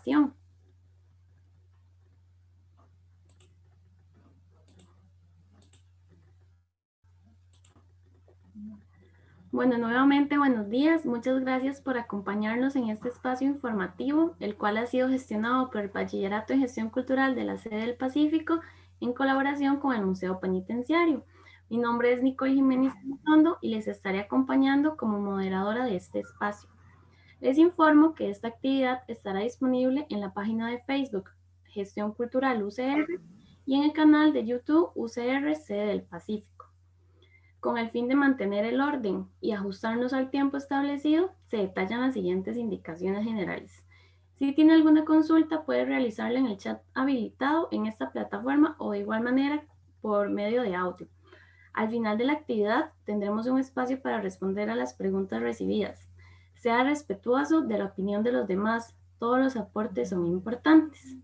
presentación. Bueno, nuevamente buenos días. Muchas gracias por acompañarnos en este espacio informativo, el cual ha sido gestionado por el Bachillerato en Gestión Cultural de la Sede del Pacífico en colaboración con el Museo Penitenciario. Mi nombre es Nicole Jiménez Elizondo y les estaré acompañando como moderadora de este espacio. Les informo que esta actividad estará disponible en la página de Facebook Gestión Cultural UCR y en el canal de YouTube UCR Sede del Pacífico. Con el fin de mantener el orden y ajustarnos al tiempo establecido, se detallan las siguientes indicaciones generales. Si tiene alguna consulta, puede realizarla en el chat habilitado en esta plataforma o de igual manera por medio de audio. Al final de la actividad tendremos un espacio para responder a las preguntas recibidas. Sea respetuoso de la opinión de los demás, todos los aportes son importantes.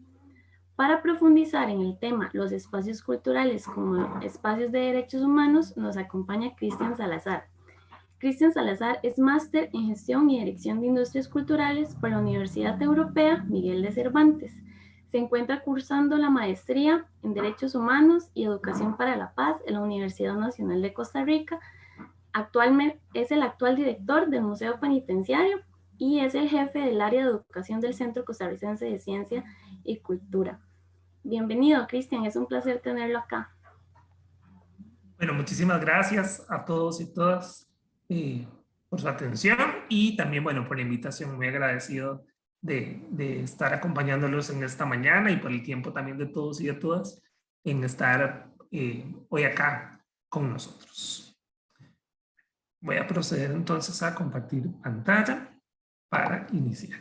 Para profundizar en el tema los espacios culturales como espacios de derechos humanos, nos acompaña Cristian Salazar. Cristian Salazar es máster en Gestión y Dirección de Industrias Culturales por la Universidad Europea Miguel de Cervantes. Se encuentra cursando la maestría en Derechos Humanos y Educación para la Paz en la Universidad Nacional de Costa Rica. Actualmente es el actual director del Museo Penitenciario y es el jefe del área de educación del Centro Costarricense de Ciencia y Cultura. Bienvenido, Cristian, es un placer tenerlo acá. Bueno, muchísimas gracias a todos y todas por su atención y también, bueno, por la invitación. Muy agradecido de estar acompañándolos en esta mañana y por el tiempo también de todos y de todas en estar hoy acá con nosotros. Voy a proceder entonces a compartir pantalla para iniciar.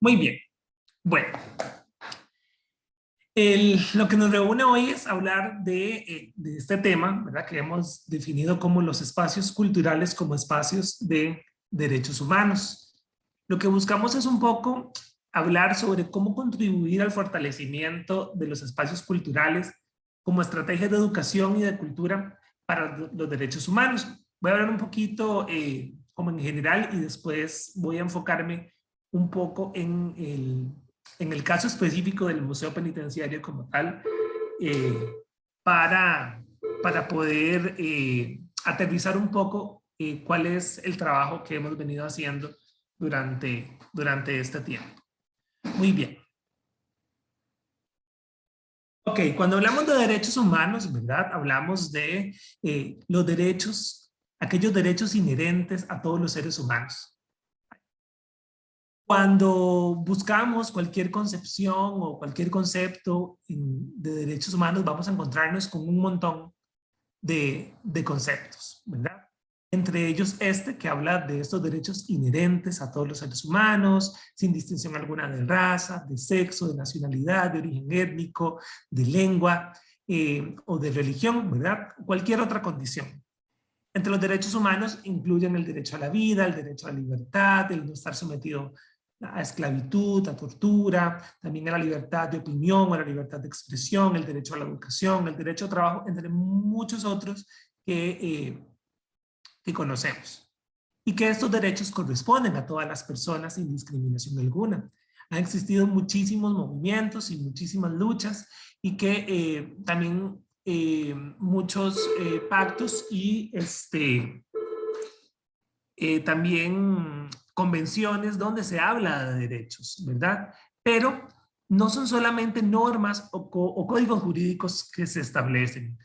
Muy bien. Bueno, lo que nos reúne hoy es hablar de este tema, ¿verdad? Que hemos definido como los espacios culturales como espacios de derechos humanos. Lo que buscamos es un poco hablar sobre cómo contribuir al fortalecimiento de los espacios culturales como estrategias de educación y de cultura para los derechos humanos. Voy a hablar un poquito como en general y después voy a enfocarme un poco en el caso específico del Museo Penitenciario como tal, para poder aterrizar un poco cuál es el trabajo que hemos venido haciendo durante este tiempo. Muy bien. Ok, cuando hablamos de derechos humanos, ¿verdad? Hablamos de los derechos, aquellos derechos inherentes a todos los seres humanos. Cuando buscamos cualquier concepción o cualquier concepto de derechos humanos, vamos a encontrarnos con un montón de conceptos, ¿verdad? Entre ellos que habla de estos derechos inherentes a todos los seres humanos, sin distinción alguna de raza, de sexo, de nacionalidad, de origen étnico, de lengua o de religión, ¿verdad? Cualquier otra condición. Entre los derechos humanos incluyen el derecho a la vida, el derecho a la libertad, el no estar sometido a esclavitud, a tortura, también a la libertad de opinión, a la libertad de expresión, el derecho a la educación, el derecho a trabajo, entre muchos otros que conocemos. Y que estos derechos corresponden a todas las personas sin discriminación alguna. Han existido muchísimos movimientos y muchísimas luchas y que también muchos pactos y también convenciones donde se habla de derechos, ¿verdad? Pero no son solamente normas o códigos jurídicos que se establecen,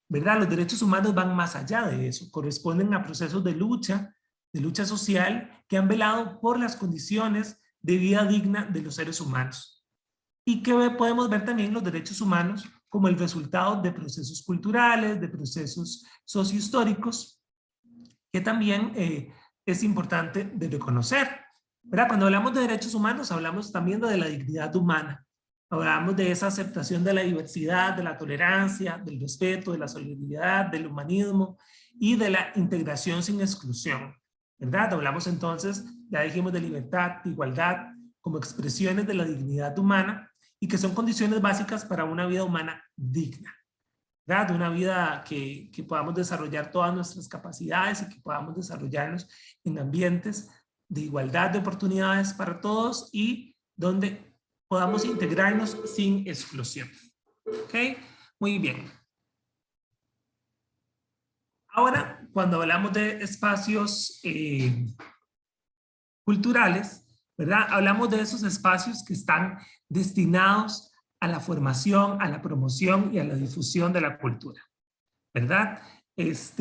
¿verdad? Los derechos humanos van más allá de eso, corresponden a procesos de lucha social que han velado por las condiciones de vida digna de los seres humanos. Y que podemos ver también los derechos humanos como el resultado de procesos culturales, de procesos sociohistóricos, que también es importante de reconocer, ¿verdad? Cuando hablamos de derechos humanos, hablamos también de la dignidad humana. Hablamos de esa aceptación de la diversidad, de la tolerancia, del respeto, de la solidaridad, del humanismo y de la integración sin exclusión, ¿verdad? Hablamos entonces, ya dijimos, de libertad, de igualdad, como expresiones de la dignidad humana y que son condiciones básicas para una vida humana digna, ¿verdad? Una vida que podamos desarrollar todas nuestras capacidades y que podamos desarrollarnos en ambientes de igualdad de oportunidades para todos y donde podamos integrarnos sin exclusión. ¿Ok? Muy bien. Ahora, cuando hablamos de espacios culturales, ¿verdad? Hablamos de esos espacios que están destinados a la formación, a la promoción y a la difusión de la cultura, ¿verdad? Esos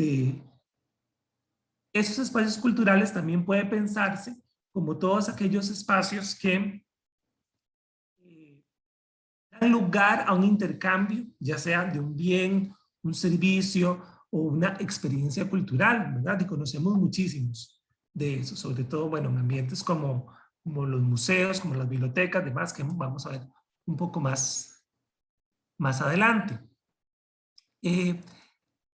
espacios culturales también puede pensarse como todos aquellos espacios que dan lugar a un intercambio, ya sea de un bien, un servicio o una experiencia cultural, ¿verdad? Y conocemos muchísimos de eso, sobre todo, bueno, en ambientes como los museos, como las bibliotecas, demás, que vamos a ver un poco más adelante.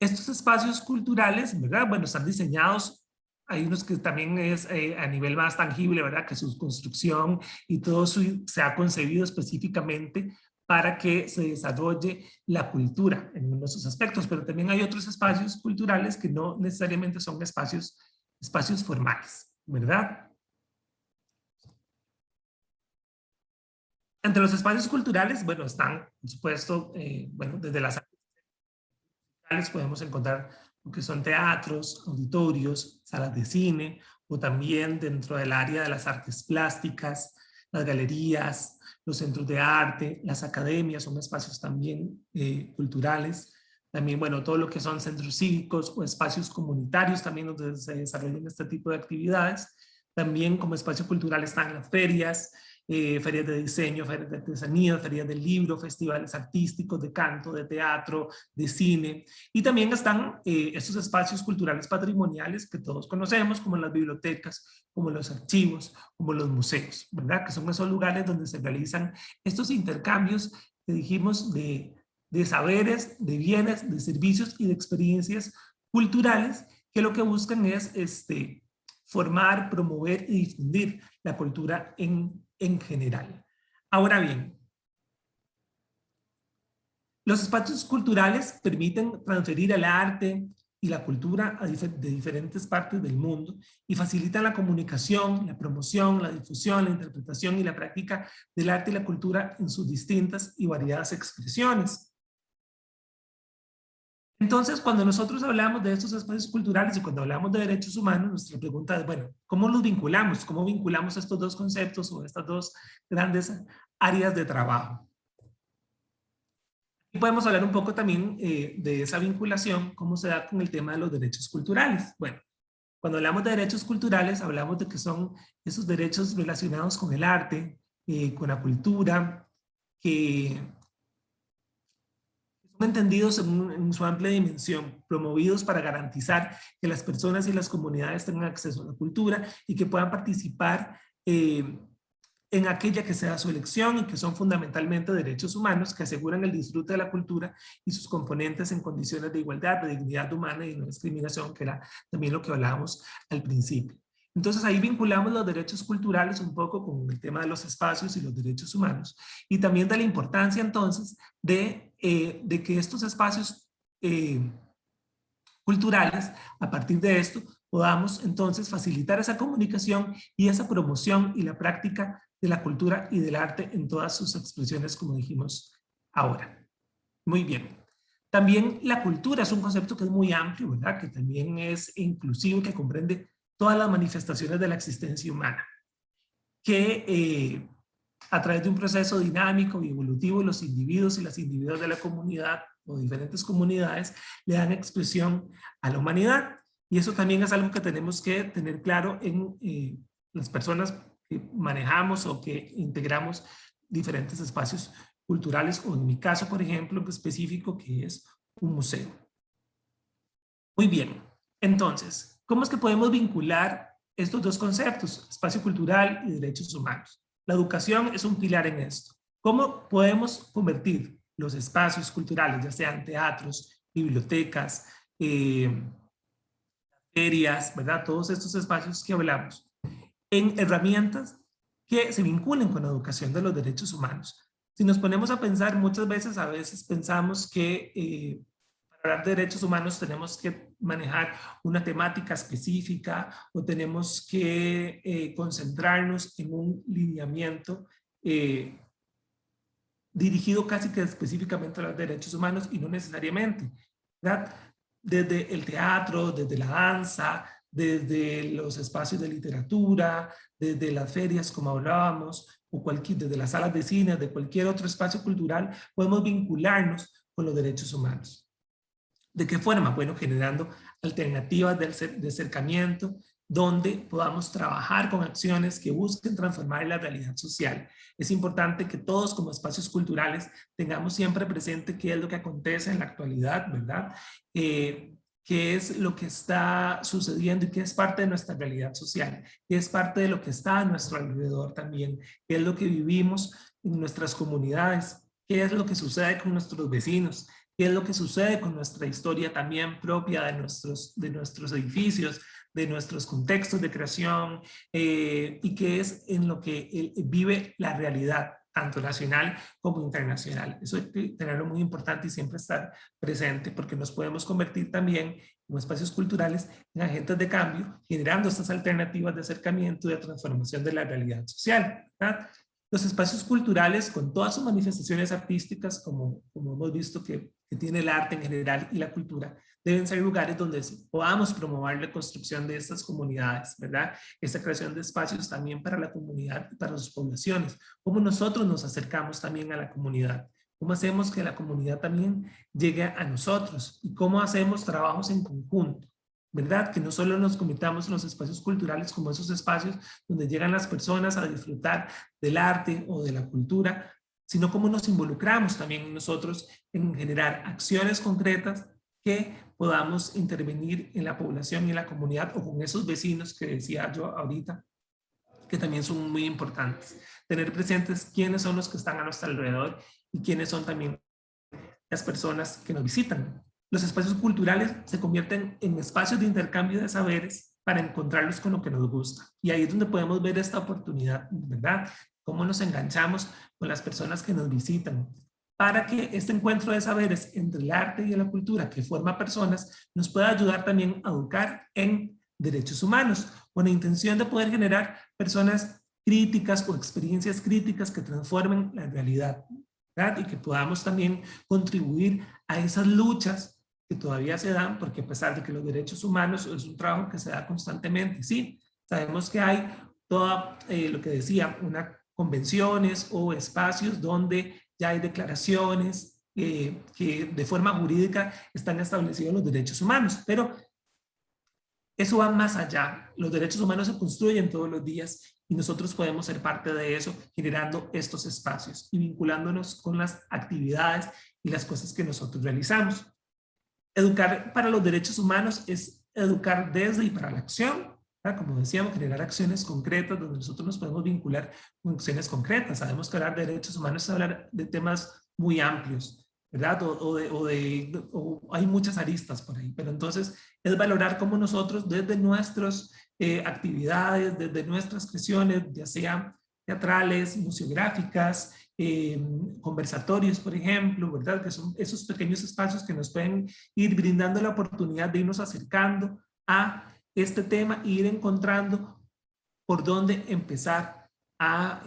Estos espacios culturales, ¿verdad? Bueno, están diseñados, hay unos que también es a nivel más tangible, ¿verdad? Que su construcción y todo se ha concebido específicamente para que se desarrolle la cultura en uno de esos aspectos, pero también hay otros espacios culturales que no necesariamente son espacios formales, ¿verdad? Entre los espacios culturales, bueno, están, por supuesto, bueno, desde las artes musicales podemos encontrar lo que son teatros, auditorios, salas de cine, o también dentro del área de las artes plásticas, las galerías, los centros de arte, las academias son espacios también culturales. También, bueno, todo lo que son centros cívicos o espacios comunitarios también donde se desarrollan este tipo de actividades. También como espacio cultural están las ferias, ferias de diseño, ferias de artesanía, ferias del libro, festivales artísticos, de canto, de teatro, de cine. Y también están estos espacios culturales patrimoniales que todos conocemos, como las bibliotecas, como los archivos, como los museos, ¿verdad? Que son esos lugares donde se realizan estos intercambios que dijimos de saberes, de bienes, de servicios y de experiencias culturales que lo que buscan es formar, promover y difundir la cultura en general. Ahora bien, los espacios culturales permiten transferir el arte y la cultura de diferentes partes del mundo y facilitan la comunicación, la promoción, la difusión, la interpretación y la práctica del arte y la cultura en sus distintas y variadas expresiones. Entonces, cuando nosotros hablamos de estos espacios culturales y cuando hablamos de derechos humanos, nuestra pregunta es, bueno, ¿cómo los vinculamos? ¿Cómo vinculamos estos dos conceptos o estas dos grandes áreas de trabajo? Y podemos hablar un poco también de esa vinculación, cómo se da con el tema de los derechos culturales. Bueno, cuando hablamos de derechos culturales, hablamos de que son esos derechos relacionados con el arte, con la cultura, que son entendidos en su amplia dimensión, promovidos para garantizar que las personas y las comunidades tengan acceso a la cultura y que puedan participar en aquella que sea su elección y que son fundamentalmente derechos humanos que aseguran el disfrute de la cultura y sus componentes en condiciones de igualdad, de dignidad humana y no discriminación, que era también lo que hablábamos al principio. Entonces ahí vinculamos los derechos culturales un poco con el tema de los espacios y los derechos humanos y también de la importancia entonces de que estos espacios culturales, a partir de esto, podamos entonces facilitar esa comunicación y esa promoción y la práctica de la cultura y del arte en todas sus expresiones, como dijimos ahora. Muy bien. También la cultura es un concepto que es muy amplio, ¿verdad? Que también es inclusivo, que comprende todas las manifestaciones de la existencia humana, que a través de un proceso dinámico y evolutivo, los individuos y las individuas de la comunidad o diferentes comunidades le dan expresión a la humanidad. Y eso también es algo que tenemos que tener claro en las personas que manejamos o que integramos diferentes espacios culturales, o en mi caso, por ejemplo, en específico, que es un museo. Muy bien, entonces, ¿cómo es que podemos vincular estos dos conceptos, espacio cultural y derechos humanos? La educación es un pilar en esto. ¿Cómo podemos convertir los espacios culturales, ya sean teatros, bibliotecas, ferias, ¿verdad? Todos estos espacios que hablamos, en herramientas que se vinculen con la educación de los derechos humanos? Si nos ponemos a pensar, muchas veces, a veces pensamos que para hablar de derechos humanos tenemos que manejar una temática específica o tenemos que concentrarnos en un lineamiento dirigido casi que específicamente a los derechos humanos, y no necesariamente, ¿verdad? Desde el teatro, desde la danza, desde los espacios de literatura, desde las ferias, como hablábamos, o desde las salas de cine, de cualquier otro espacio cultural, podemos vincularnos con los derechos humanos. ¿De qué forma? Bueno, generando alternativas de acercamiento, donde podamos trabajar con acciones que busquen transformar la realidad social. Es importante que todos como espacios culturales tengamos siempre presente qué es lo que acontece en la actualidad, ¿verdad? Qué es lo que está sucediendo y qué es parte de nuestra realidad social, qué es parte de lo que está a nuestro alrededor también, qué es lo que vivimos en nuestras comunidades, qué es lo que sucede con nuestros vecinos, qué es lo que sucede con nuestra historia también propia de nuestros edificios, de nuestros contextos de creación, y qué es en lo que vive la realidad, tanto nacional como internacional. Eso hay que tenerlo muy importante y siempre estar presente, porque nos podemos convertir también como espacios culturales en agentes de cambio, generando estas alternativas de acercamiento y de transformación de la realidad social, ¿verdad? Los espacios culturales, con todas sus manifestaciones artísticas, como hemos visto que tiene el arte en general y la cultura, deben ser lugares donde podamos promover la construcción de estas comunidades, ¿verdad? Esta creación de espacios también para la comunidad y para sus poblaciones. Cómo nosotros nos acercamos también a la comunidad. Cómo hacemos que la comunidad también llegue a nosotros y cómo hacemos trabajos en conjunto, ¿verdad? Que no solo nos convirtamos en los espacios culturales como esos espacios donde llegan las personas a disfrutar del arte o de la cultura, sino cómo nos involucramos también nosotros en generar acciones concretas que podamos intervenir en la población y en la comunidad, o con esos vecinos que decía yo ahorita, que también son muy importantes. Tener presentes quiénes son los que están a nuestro alrededor y quiénes son también las personas que nos visitan. Los espacios culturales se convierten en espacios de intercambio de saberes para encontrarlos con lo que nos gusta. Y ahí es donde podemos ver esta oportunidad, ¿verdad? Cómo nos enganchamos con las personas que nos visitan, para que este encuentro de saberes entre el arte y la cultura que forma personas nos pueda ayudar también a educar en derechos humanos, con la intención de poder generar personas críticas o experiencias críticas que transformen la realidad, ¿verdad? Y que podamos también contribuir a esas luchas que todavía se dan, porque a pesar de que los derechos humanos es un trabajo que se da constantemente, sí, sabemos que hay todo lo que decía, una convenciones o espacios donde ya hay declaraciones que de forma jurídica están establecidos los derechos humanos, pero eso va más allá. Los derechos humanos se construyen todos los días y nosotros podemos ser parte de eso, generando estos espacios y vinculándonos con las actividades y las cosas que nosotros realizamos. Educar para los derechos humanos es educar desde y para la acción, ¿verdad? Como decíamos, generar acciones concretas donde nosotros nos podemos vincular con acciones concretas. Sabemos que hablar de derechos humanos es hablar de temas muy amplios, ¿verdad? O hay muchas aristas por ahí, pero entonces es valorar cómo nosotros desde nuestras actividades, desde nuestras creaciones, ya sean teatrales, museográficas, conversatorios, por ejemplo, ¿verdad? Que son esos pequeños espacios que nos pueden ir brindando la oportunidad de irnos acercando a este tema e ir encontrando por dónde empezar a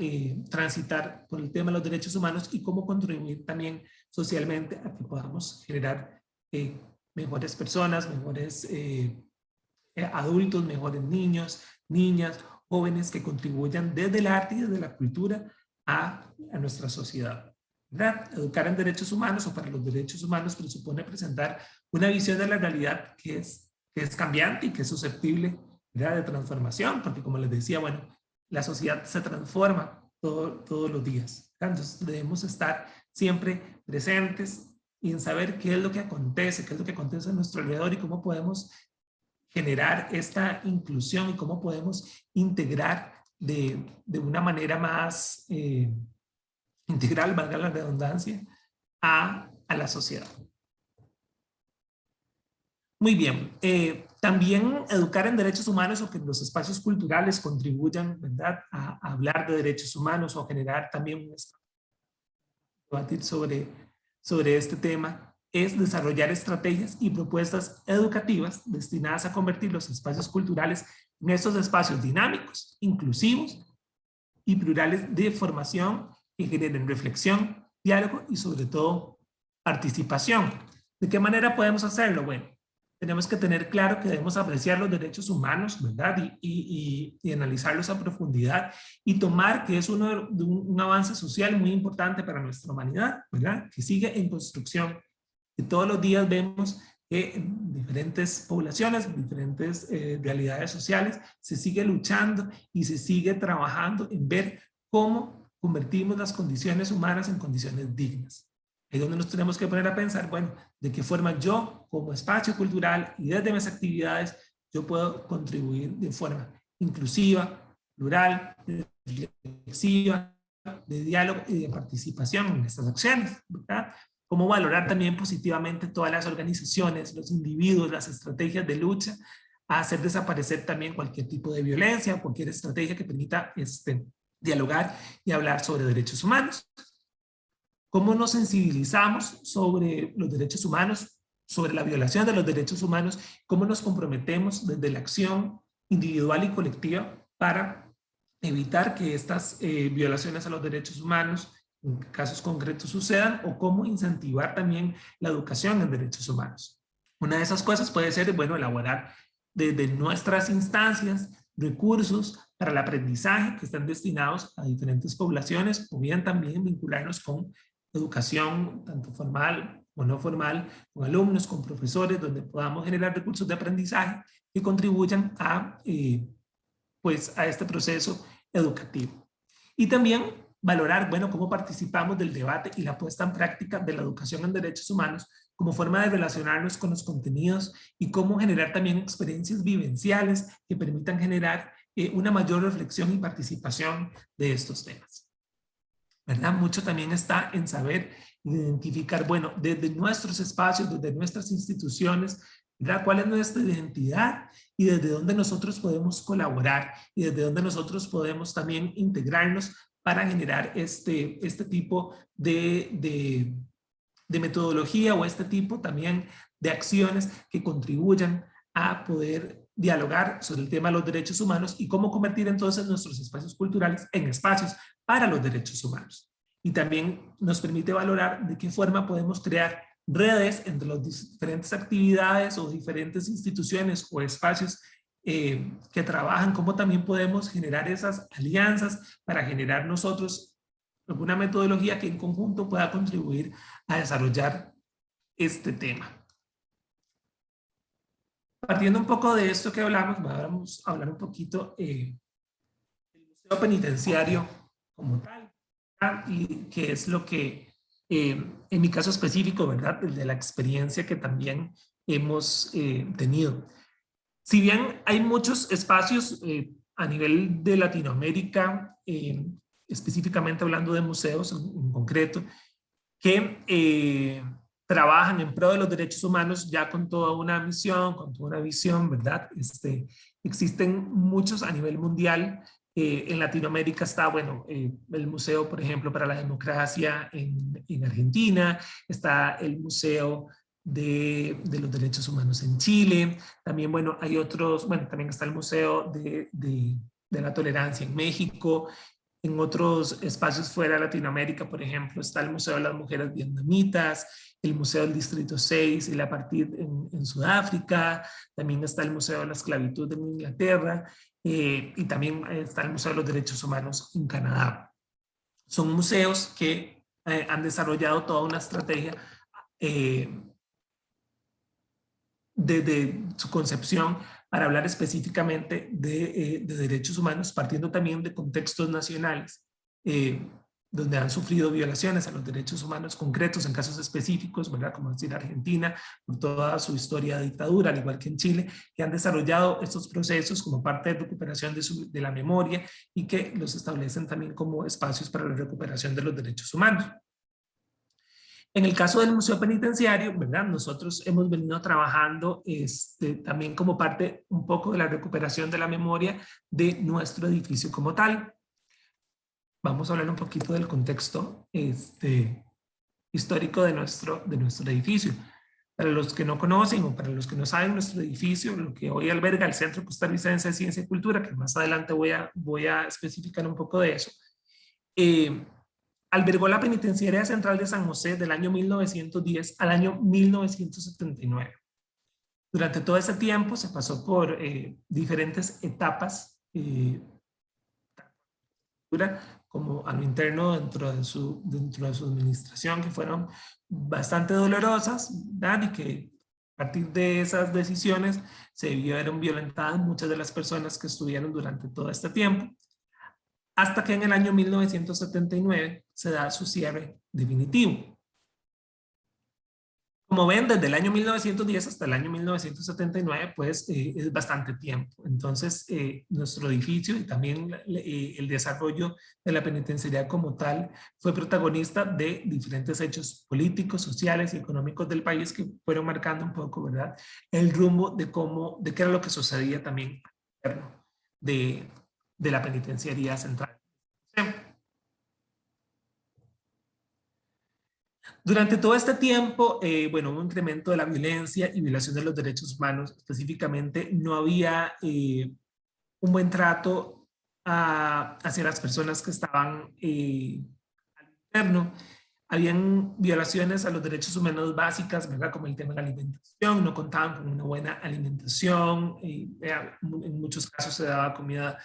transitar por el tema de los derechos humanos y cómo contribuir también socialmente a que podamos generar mejores personas, mejores adultos, mejores niños, niñas, jóvenes que contribuyan desde el arte y desde la cultura a nuestra sociedad, ¿verdad? Educar en derechos humanos o para los derechos humanos presupone presentar una visión de la realidad que es cambiante y que es susceptible, ¿verdad?, de transformación, porque como les decía, bueno, la sociedad se transforma todos los días, ¿verdad? Entonces debemos estar siempre presentes y en saber qué es lo que acontece, qué es lo que acontece a nuestro alrededor y cómo podemos generar esta inclusión y cómo podemos integrar de una manera más integral, valga la redundancia, a la sociedad. Muy bien. También educar en derechos humanos o que los espacios culturales contribuyan, ¿verdad?, a hablar de derechos humanos o a generar también un espacio para debatir sobre este tema, es desarrollar estrategias y propuestas educativas destinadas a convertir los espacios culturales en estos espacios dinámicos, inclusivos y plurales de formación que generen reflexión, diálogo y sobre todo participación. ¿De qué manera podemos hacerlo? Bueno, tenemos que tener claro que debemos apreciar los derechos humanos, ¿verdad? Y analizarlos a profundidad y tomar que es un avance social muy importante para nuestra humanidad, ¿verdad? Que sigue en construcción. Que todos los días vemos que en diferentes poblaciones, diferentes realidades sociales, se sigue luchando y se sigue trabajando en ver cómo convertimos las condiciones humanas en condiciones dignas. Es donde nos tenemos que poner a pensar, bueno, de qué forma yo, como espacio cultural y desde mis actividades, yo puedo contribuir de forma inclusiva, plural, reflexiva, de diálogo y de participación en estas acciones, ¿verdad? Cómo valorar también positivamente todas las organizaciones, los individuos, las estrategias de lucha, a hacer desaparecer también cualquier tipo de violencia, cualquier estrategia que permita dialogar y hablar sobre derechos humanos. ¿Cómo nos sensibilizamos sobre los derechos humanos, sobre la violación de los derechos humanos? ¿Cómo nos comprometemos desde la acción individual y colectiva para evitar que estas violaciones a los derechos humanos en casos concretos sucedan? ¿O cómo incentivar también la educación en derechos humanos? Una de esas cosas puede ser, bueno, elaborar desde nuestras instancias recursos para el aprendizaje que están destinados a diferentes poblaciones, o bien también vincularnos con educación, tanto formal o no formal, con alumnos, con profesores, donde podamos generar recursos de aprendizaje que contribuyan a, pues, a este proceso educativo. Y también valorar, bueno, cómo participamos del debate y la puesta en práctica de la educación en derechos humanos como forma de relacionarnos con los contenidos y cómo generar también experiencias vivenciales que permitan generar una mayor reflexión y participación de estos temas. ¿Verdad? Mucho también está en saber identificar, bueno, desde nuestros espacios, desde nuestras instituciones, ¿verdad?, cuál es nuestra identidad y desde dónde nosotros podemos colaborar y desde dónde nosotros podemos también integrarnos para generar este tipo de metodología o este tipo también de acciones que contribuyan a poder dialogar sobre el tema de los derechos humanos y cómo convertir entonces nuestros espacios culturales en espacios para los derechos humanos. Y también nos permite valorar de qué forma podemos crear redes entre las diferentes actividades o diferentes instituciones o espacios que trabajan, cómo también podemos generar esas alianzas para generar nosotros alguna metodología que en conjunto pueda contribuir a desarrollar este tema. Partiendo un poco de esto que hablamos, vamos a hablar un poquito del museo penitenciario como tal, ¿verdad? Y qué es lo que, en mi caso específico, ¿verdad?, de la experiencia que también hemos tenido. Si bien hay muchos espacios a nivel de Latinoamérica, específicamente hablando de museos en concreto, que trabajan en pro de los derechos humanos ya con toda una misión, con toda una visión, ¿verdad? Existen muchos a nivel mundial. En Latinoamérica está, bueno, el Museo, por ejemplo, para la Democracia en Argentina, está el Museo de los Derechos Humanos en Chile, también, bueno, hay otros, bueno, también está el Museo de la Tolerancia en México. En otros espacios fuera de Latinoamérica, por ejemplo, está el Museo de las Mujeres Vietnamitas, el Museo del Distrito 6 y la Apartheid en Sudáfrica, también está el Museo de la Esclavitud en Inglaterra y también está el Museo de los Derechos Humanos en Canadá. Son museos que han desarrollado toda una estrategia desde su concepción para hablar específicamente de derechos humanos, partiendo también de contextos nacionales, donde han sufrido violaciones a los derechos humanos concretos en casos específicos, ¿verdad? Como decir Argentina, por toda su historia de dictadura, al igual que en Chile, que han desarrollado estos procesos como parte de recuperación de la memoria y que los establecen también como espacios para la recuperación de los derechos humanos. En el caso del Museo Penitenciario, ¿verdad? Nosotros hemos venido trabajando también como parte un poco de la recuperación de la memoria de nuestro edificio como tal. Vamos a hablar un poquito del contexto histórico de nuestro edificio. Para los que no conocen o para los que no saben, nuestro edificio, lo que hoy alberga el Centro Costarricense de Ciencia y Cultura, que más adelante voy a especificar un poco de eso, albergó la Penitenciaría Central de San José del año 1910 al año 1979. Durante todo ese tiempo se pasó por diferentes etapas, como a lo interno dentro de su administración, que fueron bastante dolorosas, ¿verdad? Y que a partir de esas decisiones se vieron violentadas muchas de las personas que estuvieron durante todo este tiempo, hasta que en el año 1979 se da su cierre definitivo. Como ven, desde el año 1910 hasta el año 1979, pues es bastante tiempo. Entonces, nuestro edificio y también el desarrollo de la penitenciaría como tal fue protagonista de diferentes hechos políticos, sociales y económicos del país que fueron marcando un poco, ¿verdad?, el rumbo de qué era lo que sucedía también de la penitenciaría central. Durante todo este tiempo, bueno, hubo un incremento de la violencia y violación de los derechos humanos. Específicamente, no había un buen trato hacia las personas que estaban al interno. Habían violaciones a los derechos humanos básicas, ¿verdad? Como el tema de la alimentación, no contaban con una buena alimentación, en muchos casos se daba comida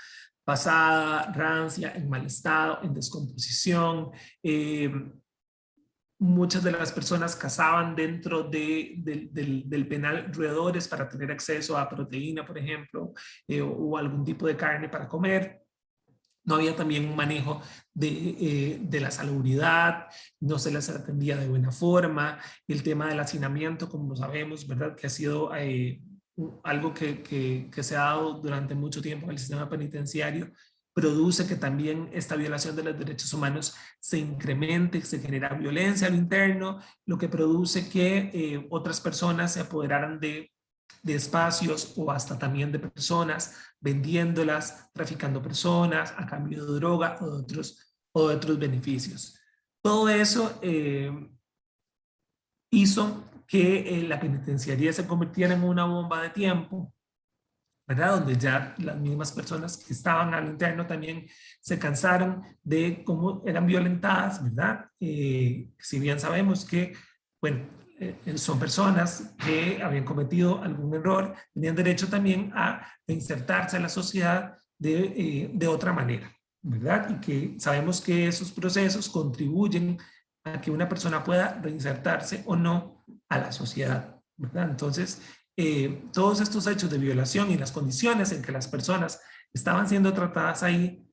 pasada, rancia, en mal estado, en descomposición. Muchas de las personas cazaban dentro del penal roedores para tener acceso a proteína, por ejemplo, o algún tipo de carne para comer. No había también un manejo de la salubridad, no se les atendía de buena forma. El tema del hacinamiento, como sabemos, ¿verdad?, que ha sido algo que se ha dado durante mucho tiempo en el sistema penitenciario, produce que también esta violación de los derechos humanos se incremente, se genera violencia al interno, lo que produce que otras personas se apoderaran de espacios o hasta también de personas, vendiéndolas, traficando personas a cambio de droga o de otros beneficios. Todo eso hizo que la penitenciaría se convirtiera en una bomba de tiempo, ¿verdad?, donde ya las mismas personas que estaban al interno también se cansaron de cómo eran violentadas, ¿verdad? Si bien sabemos que, bueno, son personas que habían cometido algún error, tenían derecho también a insertarse en la sociedad de otra manera, ¿verdad? Y que sabemos que esos procesos contribuyen a que una persona pueda reinsertarse o no a la sociedad, ¿verdad? Entonces, todos estos hechos de violación y las condiciones en que las personas estaban siendo tratadas ahí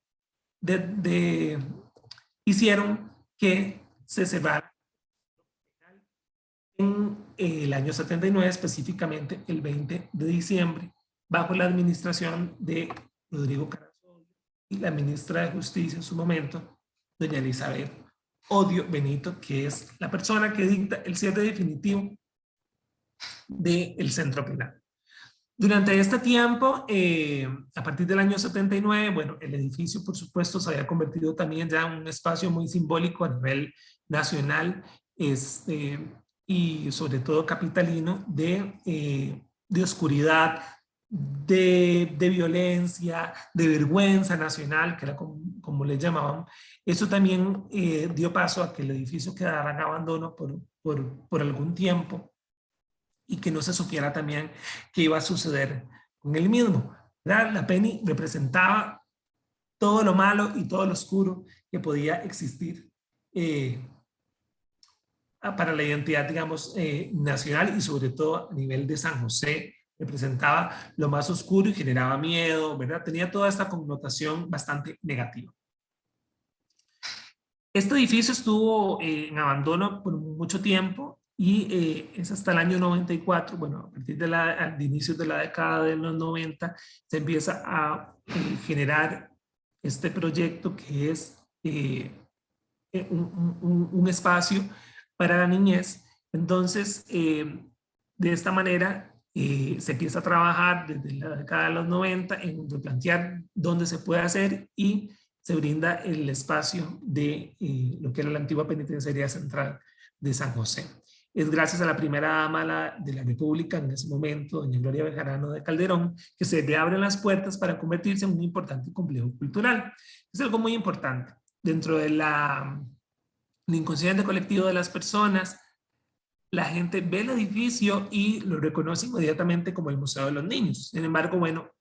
hicieron que se cerrara en el año 79, específicamente el 20 de diciembre, bajo la administración de Rodrigo Carazo y la ministra de Justicia en su momento, doña Elizabeth Odio Benito, que es la persona que dicta el cierre definitivo del centro penal. Durante este tiempo, a partir del año 79, bueno, el edificio, por supuesto, se había convertido también ya en un espacio muy simbólico a nivel nacional y sobre todo capitalino de oscuridad, de violencia, de vergüenza nacional, que era como le llamaban. Eso también dio paso a que el edificio quedara en abandono por algún tiempo y que no se supiera también qué iba a suceder con él mismo, ¿verdad? La Peni representaba todo lo malo y todo lo oscuro que podía existir para la identidad, digamos, nacional y sobre todo a nivel de San José. Representaba lo más oscuro y generaba miedo, ¿verdad? Tenía toda esta connotación bastante negativa. Este edificio estuvo en abandono por mucho tiempo y es hasta el año 94, bueno, a partir de inicios de la década de los 90, se empieza a generar este proyecto que es un espacio para la niñez. Entonces, de esta manera, se empieza a trabajar desde la década de los 90 en replantear dónde se puede hacer y se brinda el espacio de lo que era la antigua penitenciaría central de San José. Es gracias a la primera dama de la República en ese momento, doña Gloria Bejarano de Calderón, que se le abren las puertas para convertirse en un importante complejo cultural. Es algo muy importante. Dentro de el inconsciente colectivo de las personas, la gente ve el edificio y lo reconoce inmediatamente como el Museo de los Niños. Sin embargo, bueno,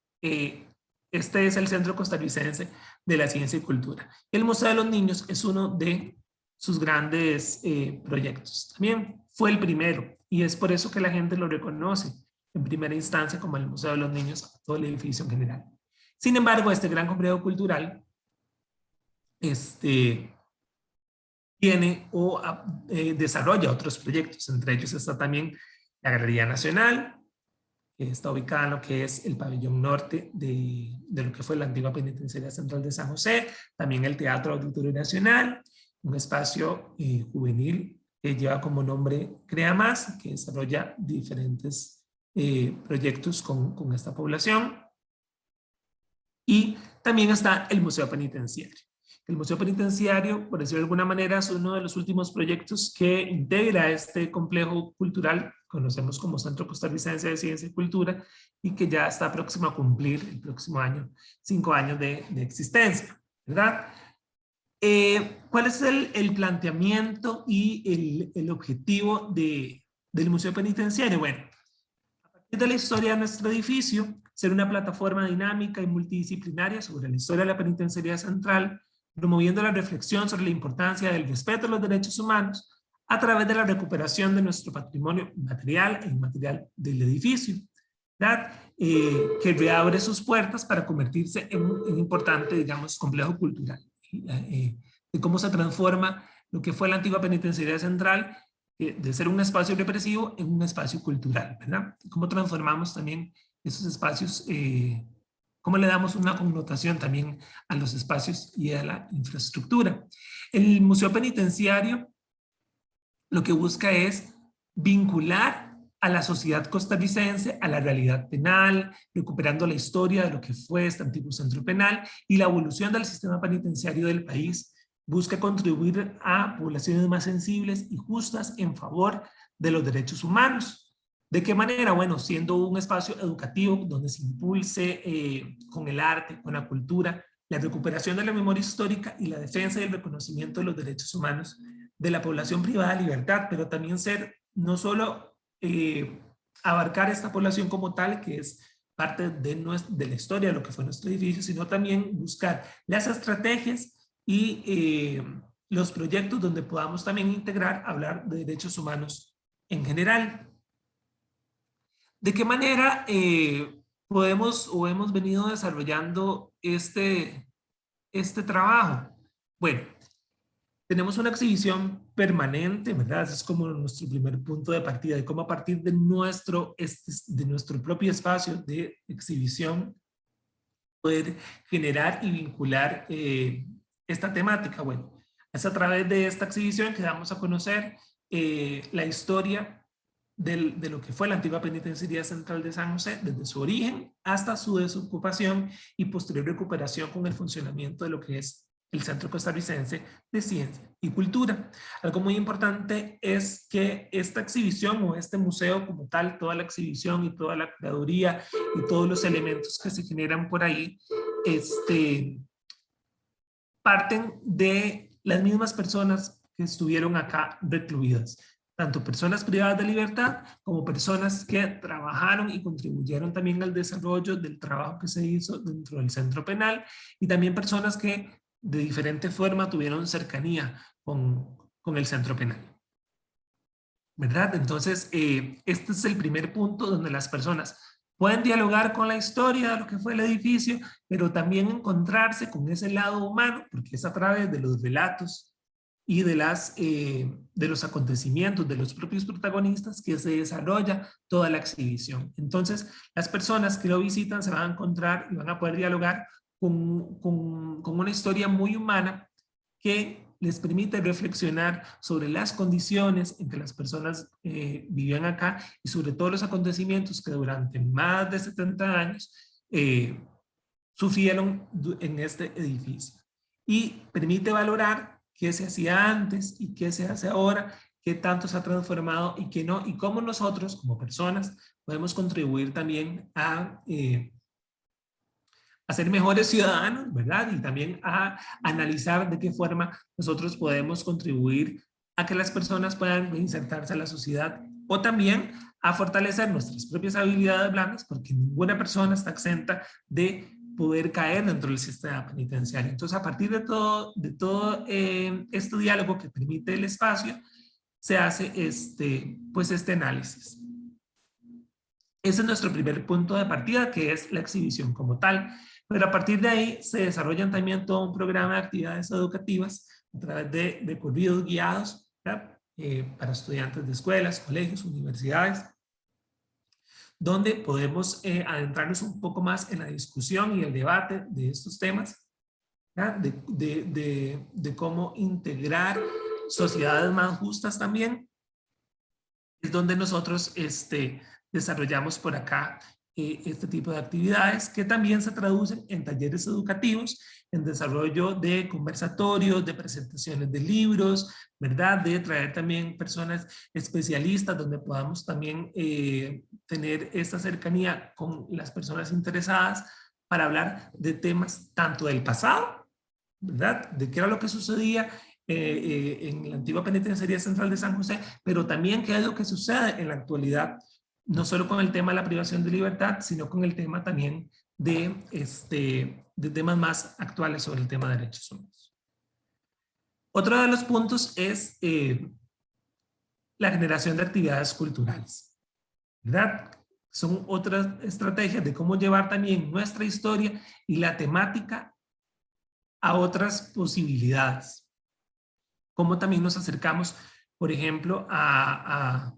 este es el Centro Costarricense de la Ciencia y Cultura. El Museo de los Niños es uno de sus grandes proyectos. También fue el primero y es por eso que la gente lo reconoce en primera instancia como el Museo de los Niños, todo el edificio en general. Sin embargo, este gran complejo cultural tiene o desarrolla otros proyectos. Entre ellos está también la Galería Nacional, que está ubicada en lo que es el pabellón norte de lo que fue la antigua penitenciaría central de San José, también el Teatro Auditorio Nacional, un espacio juvenil que lleva como nombre Crea Más, que desarrolla diferentes proyectos con esta población. Y también está el Museo Penitenciario. El Museo Penitenciario, por decirlo de alguna manera, es uno de los últimos proyectos que integra este complejo cultural, conocemos como Centro Costarricense de Ciencia y Cultura, y que ya está próximo a cumplir el próximo año 5 años de existencia, ¿verdad? ¿Cuál es el planteamiento y el objetivo del Museo Penitenciario? Bueno, a partir de la historia de nuestro edificio, ser una plataforma dinámica y multidisciplinaria sobre la historia de la penitenciaría central, promoviendo la reflexión sobre la importancia del respeto a los derechos humanos a través de la recuperación de nuestro patrimonio material e inmaterial del edificio, ¿verdad? Que reabre sus puertas para convertirse en un importante, digamos, complejo cultural. De cómo se transforma lo que fue la antigua penitenciaría central de ser un espacio represivo en un espacio cultural, ¿verdad? Cómo transformamos también esos espacios, cómo le damos una connotación también a los espacios y a la infraestructura. El Museo Penitenciario lo que busca es vincular a la sociedad costarricense a la realidad penal, recuperando la historia de lo que fue este antiguo centro penal y la evolución del sistema penitenciario del país. Busca contribuir a poblaciones más sensibles y justas en favor de los derechos humanos. ¿De qué manera? Bueno, siendo un espacio educativo donde se impulse con el arte, con la cultura, la recuperación de la memoria histórica y la defensa y el reconocimiento de los derechos humanos de la población privada de libertad, pero también ser no solo abarcar esta población como tal, que es parte de la historia de lo que fue nuestro edificio, sino también buscar las estrategias y los proyectos donde podamos también integrar, hablar de derechos humanos en general. ¿De qué manera podemos o hemos venido desarrollando este trabajo? Bueno, tenemos una exhibición permanente, ¿verdad? Ese es como nuestro primer punto de partida, de cómo a partir de nuestro propio espacio de exhibición poder generar y vincular esta temática. Bueno, es a través de esta exhibición que damos a conocer la historia de lo que fue la antigua penitenciaría central de San José, desde su origen hasta su desocupación y posterior recuperación con el funcionamiento de lo que es el Centro Costarricense de Ciencia y Cultura. Algo muy importante es que esta exhibición o este museo como tal, toda la exhibición y toda la curaduría y todos los elementos que se generan por ahí, parten de las mismas personas que estuvieron acá recluidas, tanto personas privadas de libertad como personas que trabajaron y contribuyeron también al desarrollo del trabajo que se hizo dentro del centro penal y también personas que de diferente forma tuvieron cercanía con el centro penal, ¿verdad? Entonces, este es el primer punto donde las personas pueden dialogar con la historia de lo que fue el edificio, pero también encontrarse con ese lado humano, porque es a través de los relatos y de los acontecimientos de los propios protagonistas que se desarrolla toda la exhibición. Entonces, las personas que lo visitan se van a encontrar y van a poder dialogar con una historia muy humana que les permite reflexionar sobre las condiciones en que las personas vivían acá y sobre todos los acontecimientos que durante más de 70 años sufrieron en este edificio. Y permite valorar qué se hacía antes y qué se hace ahora, qué tanto se ha transformado y qué no, y cómo nosotros como personas podemos contribuir también a ser mejores ciudadanos, ¿verdad? Y también a analizar de qué forma nosotros podemos contribuir a que las personas puedan reinsertarse a la sociedad o también a fortalecer nuestras propias habilidades blandas, porque ninguna persona está exenta de poder caer dentro del sistema penitenciario. Entonces, a partir de todo este diálogo que permite el espacio, se hace este análisis. Ese es nuestro primer punto de partida, que es la exhibición como tal. Pero a partir de ahí se desarrollan también todo un programa de actividades educativas a través de recorridos guiados para estudiantes de escuelas, colegios, universidades, donde podemos adentrarnos un poco más en la discusión y el debate de estos temas, de cómo integrar sociedades más justas también. Es donde nosotros desarrollamos por acá este tipo de actividades que también se traducen en talleres educativos, en desarrollo de conversatorios, de presentaciones de libros, ¿verdad? De traer también personas especialistas donde podamos también tener esta cercanía con las personas interesadas para hablar de temas tanto del pasado, ¿verdad? De qué era lo que sucedía en la antigua penitenciaría central de San José, pero también qué es lo que sucede en la actualidad, no solo con el tema de la privación de libertad, sino con el tema también de temas más actuales sobre el tema de derechos humanos. Otro de los puntos es la generación de actividades culturales, ¿verdad? Son otras estrategias de cómo llevar también nuestra historia y la temática a otras posibilidades. Cómo también nos acercamos, por ejemplo, a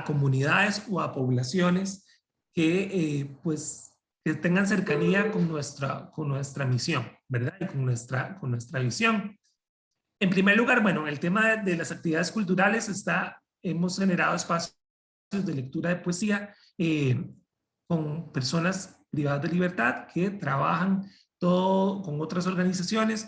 comunidades o a poblaciones que, que tengan cercanía con nuestra misión, ¿verdad? Y con nuestra visión. En primer lugar, bueno, el tema de las actividades culturales hemos generado espacios de lectura de poesía con personas privadas de libertad que trabajan todo con otras organizaciones,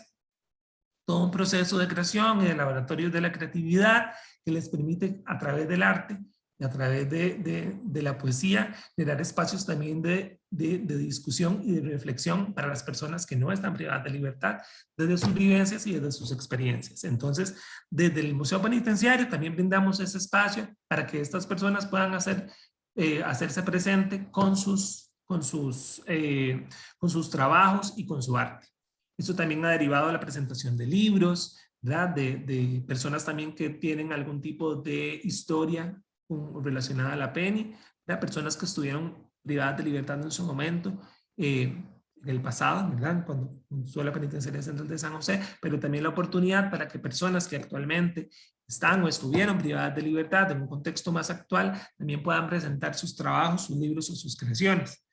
todo un proceso de creación y de laboratorios de la creatividad que les permite a través del arte y a través de la poesía generar espacios también de discusión y de reflexión para las personas que no están privadas de libertad desde sus vivencias y desde sus experiencias. Entonces, desde el Museo Penitenciario también brindamos ese espacio para que estas personas puedan hacerse presente con sus trabajos y con su arte. Esto también ha derivado de la presentación de libros, ¿verdad? De personas también que tienen algún tipo de historia relacionada a la PENI, ¿verdad? Personas que estuvieron privadas de libertad en su momento, en el pasado, ¿verdad? Cuando fue la Penitenciaría Central de San José, pero también la oportunidad para que personas que actualmente están o estuvieron privadas de libertad en un contexto más actual también puedan presentar sus trabajos, sus libros o sus creaciones.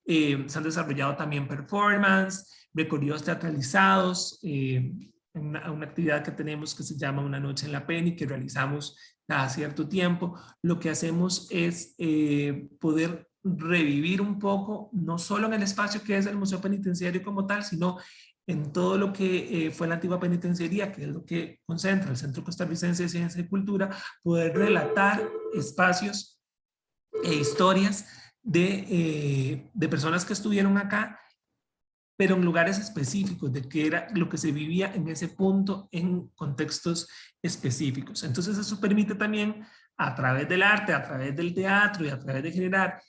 Se han desarrollado también performance, recorridos teatralizados, una actividad que tenemos que se llama Una Noche en la PENI, que realizamos cada cierto tiempo. Lo que hacemos es poder revivir un poco, no solo en el espacio que es el Museo Penitenciario como tal, sino en todo lo que fue la antigua penitenciaría, que es lo que concentra el Centro Costarricense de Ciencia y Cultura, poder relatar espacios e historias de personas que estuvieron acá, pero en lugares específicos, de qué era lo que se vivía en ese punto en contextos específicos. Entonces eso permite también, a través del arte, a través del teatro y a través de generar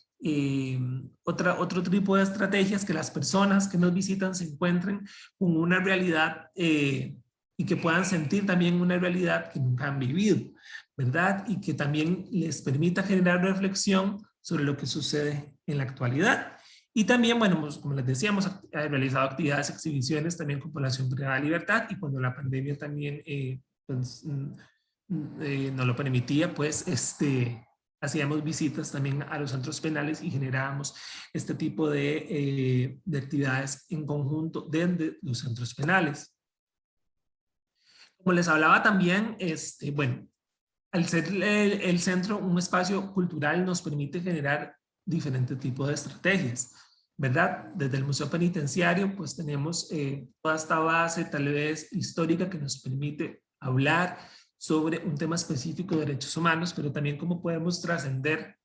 otro tipo de estrategias, que las personas que nos visitan se encuentren con una realidad y que puedan sentir también una realidad que nunca han vivido, ¿verdad? Y que también les permita generar reflexión sobre lo que sucede en la actualidad. Y también, bueno, como les decíamos, realizado actividades, exhibiciones también con población privada de libertad, y cuando la pandemia también pues, no lo permitía, pues hacíamos visitas también a los centros penales y generábamos este tipo de actividades en conjunto desde los centros penales. Como les hablaba también, bueno, al ser el centro un espacio cultural nos permite generar diferentes tipos de estrategias, ¿verdad? Desde el Museo Penitenciario, pues tenemos toda esta base tal vez histórica que nos permite hablar sobre un tema específico de derechos humanos, pero también cómo podemos trascender,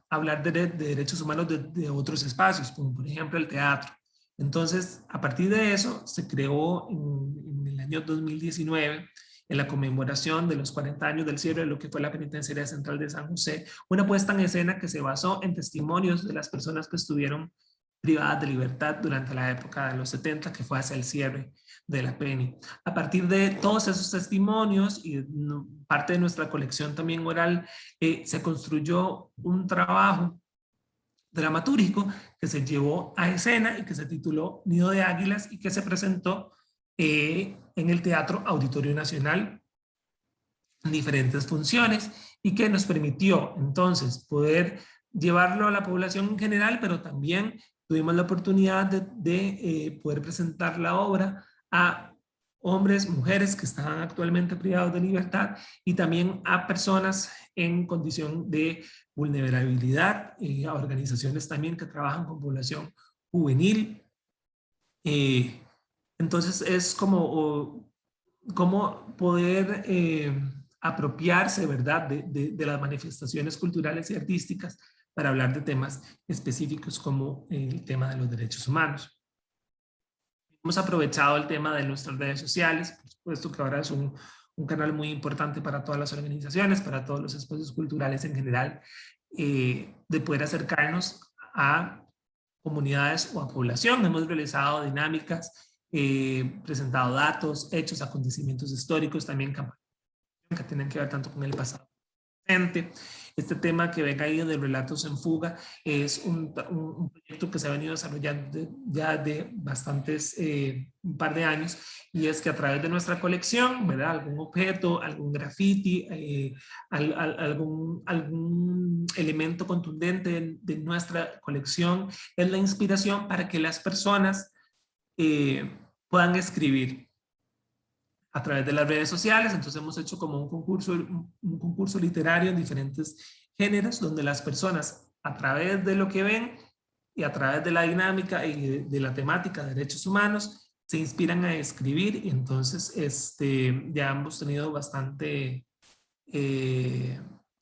hablar de derechos humanos de otros espacios, como por ejemplo el teatro. Entonces, a partir de eso, se creó en el año 2019, en la conmemoración de los 40 años del cierre de lo que fue la Penitenciaría Central de San José, una puesta en escena que se basó en testimonios de las personas que estuvieron privadas de libertad durante la época de los 70, que fue hacia el cierre de la PENI. A partir de todos esos testimonios y parte de nuestra colección también oral, se construyó un trabajo dramatúrgico que se llevó a escena y que se tituló Nido de Águilas y que se presentó en el Teatro Auditorio Nacional en diferentes funciones y que nos permitió entonces poder llevarlo a la población en general, pero también tuvimos la oportunidad de poder presentar la obra a hombres, mujeres que estaban actualmente privados de libertad y también a personas en condición de vulnerabilidad, a organizaciones también que trabajan con población juvenil. Entonces es como poder apropiarse, ¿verdad?, de las manifestaciones culturales y artísticas para hablar de temas específicos como el tema de los derechos humanos. Hemos aprovechado el tema de nuestras redes sociales, por supuesto que ahora es un canal muy importante para todas las organizaciones, para todos los espacios culturales en general, de poder acercarnos a comunidades o a población. Hemos realizado dinámicas, presentado datos, hechos, acontecimientos históricos, también campañas que tienen que ver tanto con el pasado. Este tema que ven ahí de Relatos en Fuga es un proyecto que se ha venido desarrollando ya de bastantes, un par de años, y es que a través de nuestra colección, ¿verdad?, algún objeto, algún graffiti, algún elemento contundente de nuestra colección es la inspiración para que las personas puedan escribir a través de las redes sociales. Entonces hemos hecho como un concurso literario en diferentes géneros, donde las personas a través de lo que ven y a través de la dinámica y de la temática de derechos humanos se inspiran a escribir. Y entonces ya hemos tenido bastante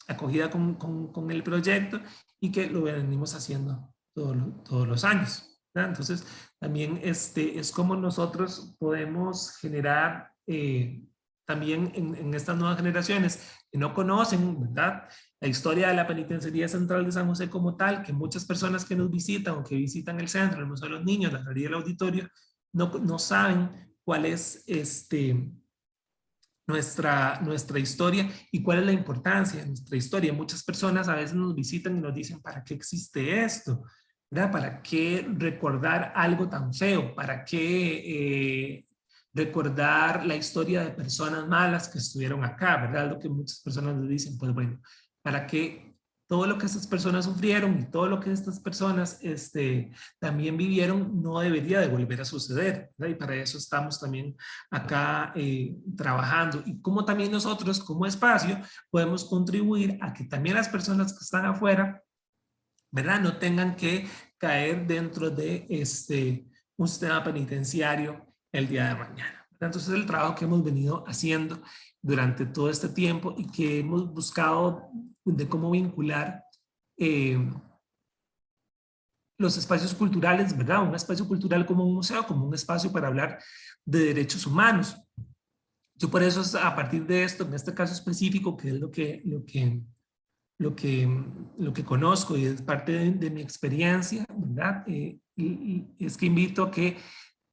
acogida con el proyecto y que lo venimos haciendo todos los años, ¿verdad? Entonces también es como nosotros podemos generar también en estas nuevas generaciones que no conocen, ¿verdad?, la historia de la Penitenciaría Central de San José como tal, que muchas personas que nos visitan o que visitan el centro, el Museo de los Niños, la Galería del Auditorio, no saben cuál es nuestra historia y cuál es la importancia de nuestra historia. Muchas personas a veces nos visitan y nos dicen, ¿para qué existe esto? ¿Verdad? ¿Para qué recordar algo tan feo? ¿Para qué recordar la historia de personas malas que estuvieron acá? ¿Verdad? Lo que muchas personas nos dicen, pues bueno, ¿para qué todo lo que estas personas sufrieron y todo lo que estas personas también vivieron no debería de volver a suceder, ¿verdad? Y para eso estamos también acá trabajando, y como también nosotros como espacio podemos contribuir a que también las personas que están afuera, ¿verdad?, no tengan que caer dentro de un sistema penitenciario el día de mañana. Entonces el trabajo que hemos venido haciendo durante todo este tiempo y que hemos buscado de cómo vincular los espacios culturales, ¿verdad? Un espacio cultural como un museo, como un espacio para hablar de derechos humanos. Yo por eso, a partir de esto, en este caso específico, que es lo que conozco y es parte de mi experiencia, ¿verdad? Es que invito a que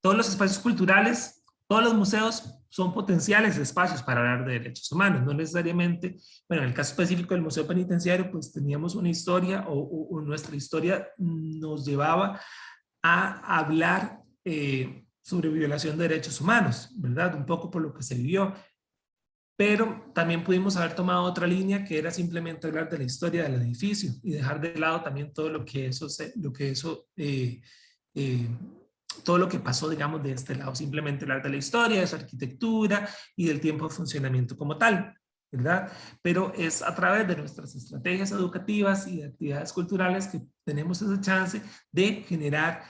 todos los espacios culturales, todos los museos son potenciales espacios para hablar de derechos humanos, no necesariamente, bueno, en el caso específico del Museo Penitenciario, pues teníamos una historia o nuestra historia nos llevaba a hablar sobre violación de derechos humanos, ¿verdad? Un poco por lo que se vivió, pero también pudimos haber tomado otra línea que era simplemente hablar de la historia del edificio y dejar de lado también todo lo que todo lo que pasó, digamos, de este lado, simplemente hablar de la historia, de su arquitectura y del tiempo de funcionamiento como tal, ¿verdad? Pero es a través de nuestras estrategias educativas y de actividades culturales que tenemos esa chance de generar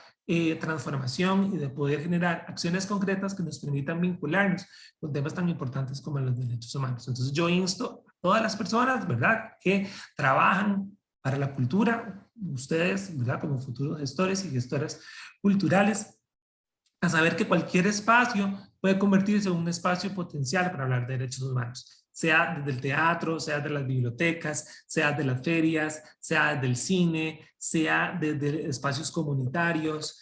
transformación y de poder generar acciones concretas que nos permitan vincularnos con temas tan importantes como los derechos humanos. Entonces yo insto a todas las personas, ¿verdad?, que trabajan para la cultura, ustedes, ¿verdad?, como futuros gestores y gestoras culturales, a saber que cualquier espacio puede convertirse en un espacio potencial para hablar de derechos humanos, sea desde el teatro, sea de las bibliotecas, sea de las ferias, sea del cine, sea desde espacios comunitarios,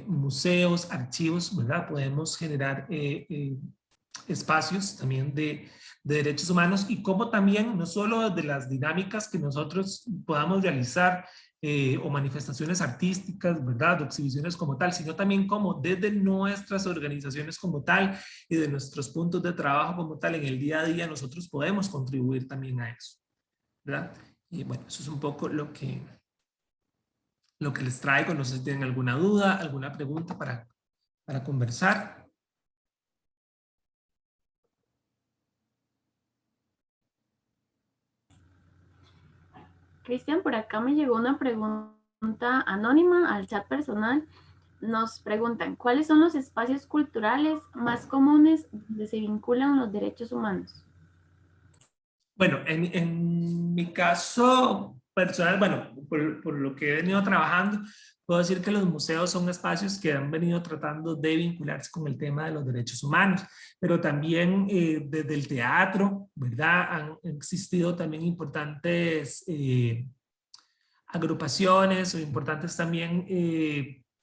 museos, archivos, ¿verdad? Podemos generar espacios también de derechos humanos y como también no solo de las dinámicas que nosotros podamos realizar o manifestaciones artísticas, ¿verdad? O exhibiciones como tal, sino también como desde nuestras organizaciones como tal y de nuestros puntos de trabajo como tal en el día a día nosotros podemos contribuir también a eso, ¿verdad? Y bueno, eso es un poco lo que les traigo. No sé si tienen alguna duda, alguna pregunta para conversar. Cristian, por acá me llegó una pregunta anónima al chat personal. Nos preguntan, ¿cuáles son los espacios culturales más comunes donde se vinculan los derechos humanos? Bueno, en mi caso personal, bueno, por lo que he venido trabajando, puedo decir que los museos son espacios que han venido tratando de vincularse con el tema de los derechos humanos, pero también desde el teatro, ¿verdad? Han existido también importantes agrupaciones o importantes también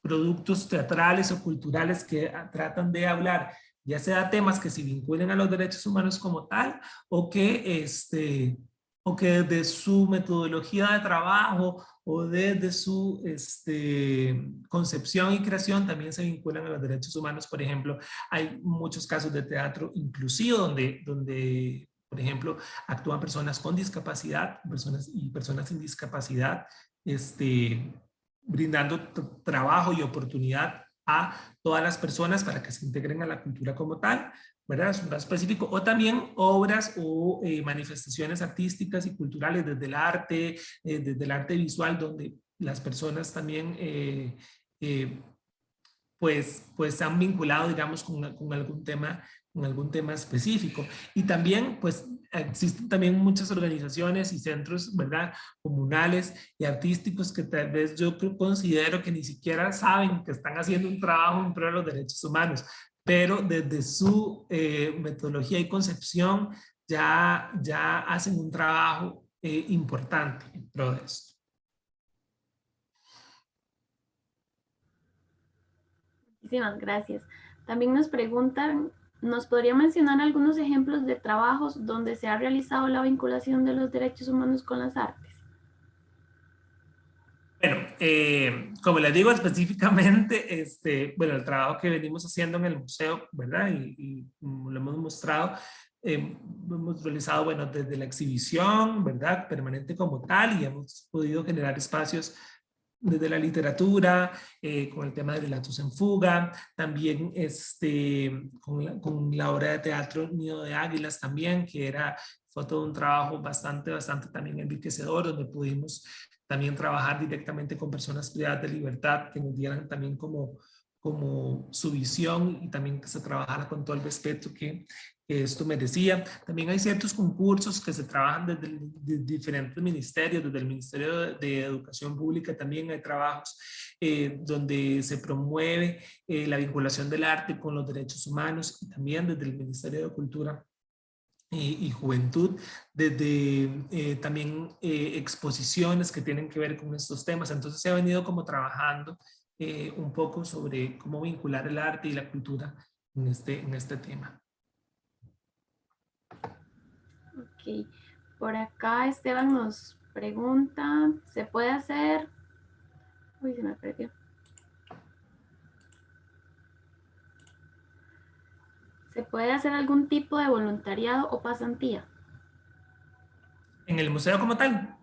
productos teatrales o culturales que tratan de hablar, ya sea temas que se vinculen a los derechos humanos como tal, o que desde su metodología de trabajo o desde su concepción y creación también se vinculan a los derechos humanos. Por ejemplo, hay muchos casos de teatro inclusivo donde por ejemplo, actúan personas con discapacidad, personas sin discapacidad, brindando trabajo y oportunidad a todas las personas para que se integren a la cultura como tal, ¿verdad? Es un caso específico. O también obras o manifestaciones artísticas y culturales desde el arte visual, donde las personas también pues se han vinculado, digamos, con algún tema específico. Y también, pues, existen también muchas organizaciones y centros, ¿verdad?, comunales y artísticos que tal vez yo considero que ni siquiera saben que están haciendo un trabajo en pro de los derechos humanos, pero desde su metodología y concepción ya hacen un trabajo importante en pro de esto. Muchísimas gracias. También nos preguntan, ¿nos podría mencionar algunos ejemplos de trabajos donde se ha realizado la vinculación de los derechos humanos con las artes? Bueno, como les digo específicamente, bueno, el trabajo que venimos haciendo en el museo, ¿verdad? Y lo hemos mostrado, hemos realizado, bueno, desde la exhibición, ¿verdad?, permanente como tal, y hemos podido generar espacios desde la literatura, con el tema de Relatos en Fuga, también con la obra de teatro Nido de Águilas también, fue todo un trabajo bastante también enriquecedor, donde pudimos también trabajar directamente con personas privadas de libertad que nos dieran también como su visión y también que se trabajara con todo el respeto que esto merecía. También hay ciertos concursos que se trabajan desde diferentes ministerios, desde el Ministerio de Educación Pública también hay trabajos donde se promueve la vinculación del arte con los derechos humanos y también desde el Ministerio de Cultura y Juventud, desde también exposiciones que tienen que ver con estos temas. Entonces se ha venido como trabajando un poco sobre cómo vincular el arte y la cultura en este tema. Ok, por acá Esteban nos pregunta, ¿se puede hacer? Uy, se me perdió. ¿Se puede hacer algún tipo de voluntariado o pasantía? En el museo como tal,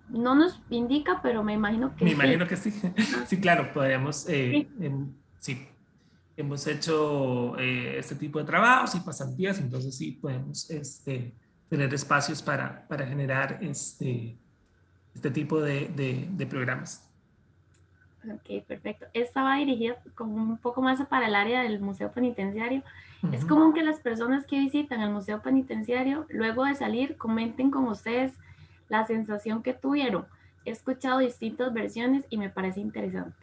No nos indica, pero me imagino me que sí. imagino que sí. Ah, Sí, claro, podríamos, sí. sí, hemos hecho este tipo de trabajos y pasantías, entonces sí podemos tener espacios para generar este tipo de programas. Ok, perfecto. Esta va dirigida como un poco más para el área del museo penitenciario. Es Ujú. común que las personas que visitan el museo penitenciario, luego de salir, comenten con ustedes la sensación que tuvieron. He escuchado distintas versiones y me parece interesante.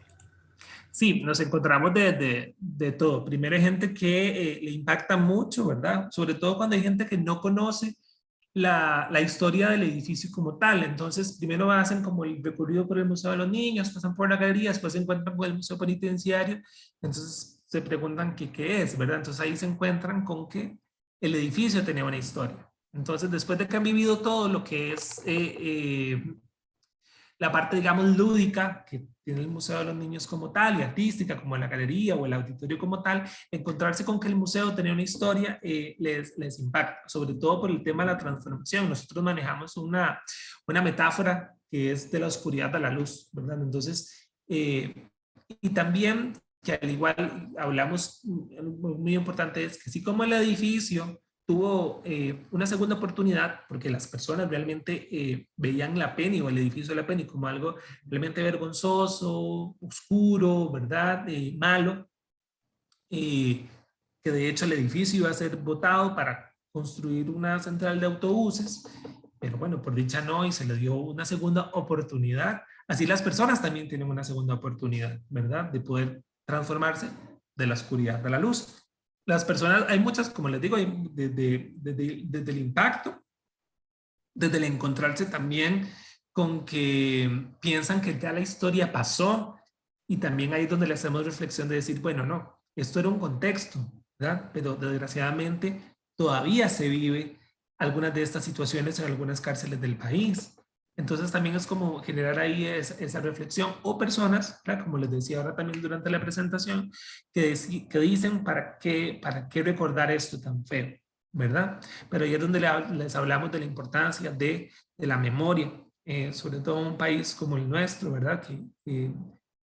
Sí, nos encontramos de todo. Primero hay gente que le impacta mucho, ¿verdad? Sobre todo cuando hay gente que no conoce la historia del edificio como tal. Entonces, primero hacen como el recorrido por el Museo de los Niños, pasan por la galería, después se encuentran con el Museo Penitenciario, entonces se preguntan qué es, ¿verdad? Entonces ahí se encuentran con que el edificio tenía una historia. Entonces, después de que han vivido todo lo que es la parte, digamos, lúdica que tiene el Museo de los Niños como tal y artística como la galería o el auditorio como tal, encontrarse con que el museo tenía una historia les impacta, sobre todo por el tema de la transformación. Nosotros manejamos una metáfora que es de la oscuridad a la luz, ¿verdad? Entonces, y también que al igual hablamos, muy importante es que así como el edificio tuvo una segunda oportunidad porque las personas realmente veían la Penny o el edificio de la Penny como algo realmente vergonzoso, oscuro, ¿verdad? Malo, que de hecho el edificio iba a ser botado para construir una central de autobuses, pero bueno, por dicha no, y se le dio una segunda oportunidad. Así las personas también tienen una segunda oportunidad, ¿verdad? De poder transformarse de la oscuridad a la luz. Las personas, hay muchas, como les digo, desde el impacto, desde el encontrarse también con que piensan que ya la historia pasó y también ahí es donde le hacemos reflexión de decir, bueno, no, esto era un contexto, ¿verdad? Pero desgraciadamente todavía se vive algunas de estas situaciones en algunas cárceles del país. Entonces también es como generar ahí esa reflexión o personas, ¿verdad? Como les decía ahora también durante la presentación, que dicen, para qué recordar esto tan feo? ¿Verdad? Pero ahí es donde les hablamos de la importancia de la memoria, sobre todo en un país como el nuestro, ¿verdad? Que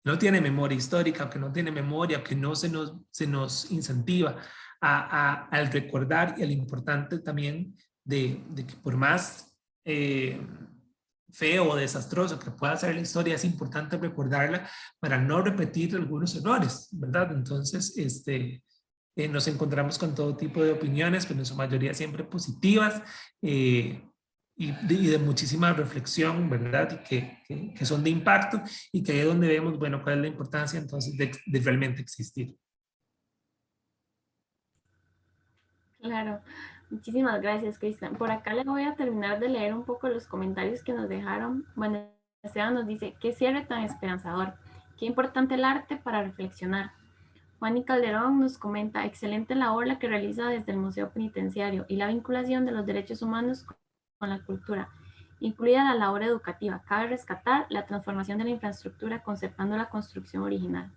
no tiene memoria histórica, o que no tiene memoria, o que no se nos incentiva al recordar y al importante también de que por más feo o desastroso que pueda ser la historia, es importante recordarla para no repetir algunos errores, ¿verdad? Entonces, nos encontramos con todo tipo de opiniones, pero en su mayoría siempre positivas y de muchísima reflexión, ¿verdad? Y que son de impacto y que ahí es donde vemos, bueno, cuál es la importancia entonces de realmente existir. Claro, muchísimas gracias, Cristian. Por acá les voy a terminar de leer un poco los comentarios que nos dejaron. Bueno, Esteban nos dice, qué cierre tan esperanzador, qué importante el arte para reflexionar. Juan Calderón nos comenta, excelente labor la que realiza desde el Museo Penitenciario y la vinculación de los derechos humanos con la cultura, incluida la labor educativa. Cabe rescatar la transformación de la infraestructura conservando la construcción original.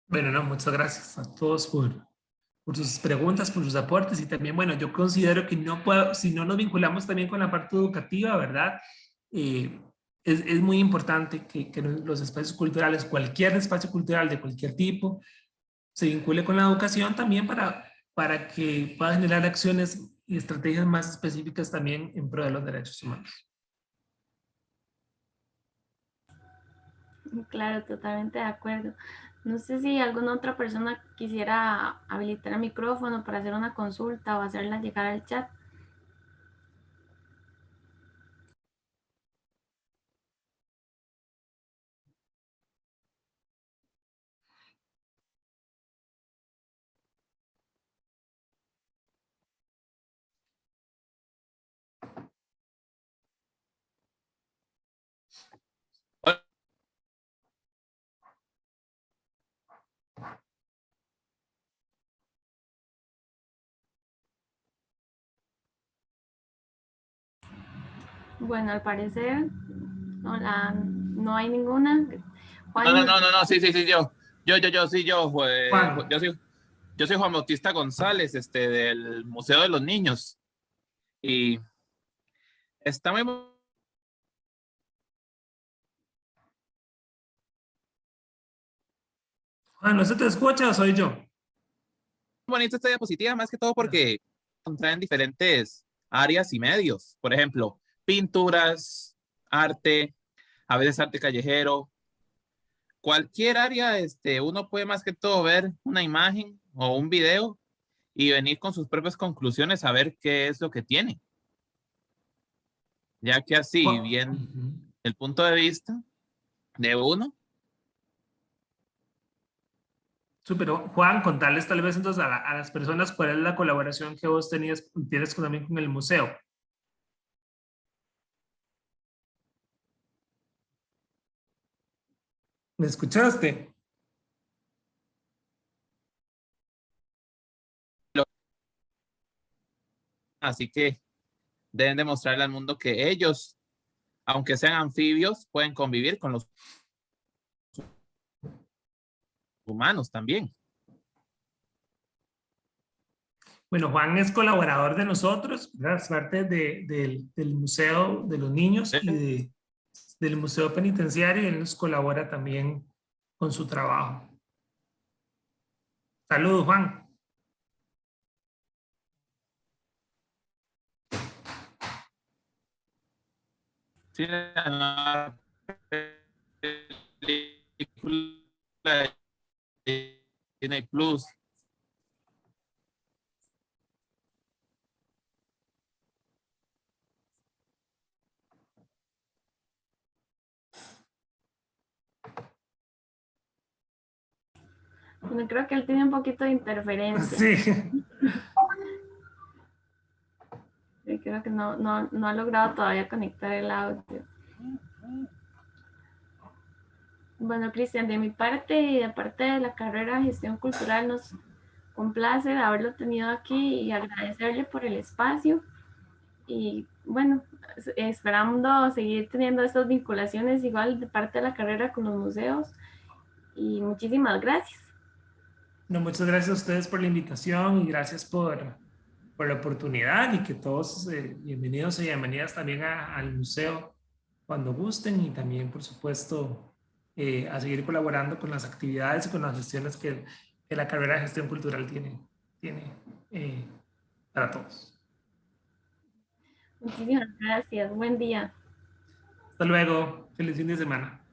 Bueno, no, muchas gracias a todos por sus preguntas, por sus aportes y también, bueno, yo considero que no puedo, si no nos vinculamos también con la parte educativa, ¿verdad? Eh, es muy importante que los espacios culturales, cualquier espacio cultural de cualquier tipo, se vincule con la educación también para que pueda generar acciones y estrategias más específicas también en pro de los derechos humanos. Claro, totalmente de acuerdo. No sé si alguna otra persona quisiera habilitar el micrófono para hacer una consulta o hacerla llegar al chat. Bueno, al parecer no hay ninguna. No, Juan no, nos no, no, no, sí, sí, sí, yo. Sí, Juan. Yo soy Juan Bautista González, del Museo de los Niños. Y está muy Juan, ¿no se te escucha o soy yo? bonita esta diapositiva, más que todo porque traen diferentes áreas y medios. Por ejemplo, pinturas, arte, a veces arte callejero. Cualquier área, uno puede más que todo ver una imagen o un video y venir con sus propias conclusiones a ver qué es lo que tiene. Ya que así, bien, el punto de vista de uno. Súper, Juan, contarles tal vez entonces a las personas cuál es la colaboración que vos tienes también con el museo. ¿Me escuchaste? Así que deben demostrarle al mundo que ellos, aunque sean anfibios, pueden convivir con los humanos también. Bueno, Juan es colaborador de nosotros, ¿verdad? Es parte del Museo de los Niños y del Museo Penitenciario, y él nos colabora también con su trabajo. Saludos, Juan. Sí, la película de Disney Plus. Bueno, creo que él tiene un poquito de interferencia. Sí. Creo que no ha logrado todavía conectar el audio. Bueno, Cristian, de mi parte y de parte de la carrera de gestión cultural, nos complace de haberlo tenido aquí y agradecerle por el espacio. Y bueno, esperando seguir teniendo estas vinculaciones igual de parte de la carrera con los museos. Y muchísimas gracias. No, muchas gracias a ustedes por la invitación y gracias por la oportunidad, y que todos bienvenidos y bienvenidas también al museo cuando gusten, y también, por supuesto, a seguir colaborando con las actividades y con las gestiones que la carrera de gestión cultural tiene para todos. Muchísimas gracias. Buen día. Hasta luego. Feliz fin de semana.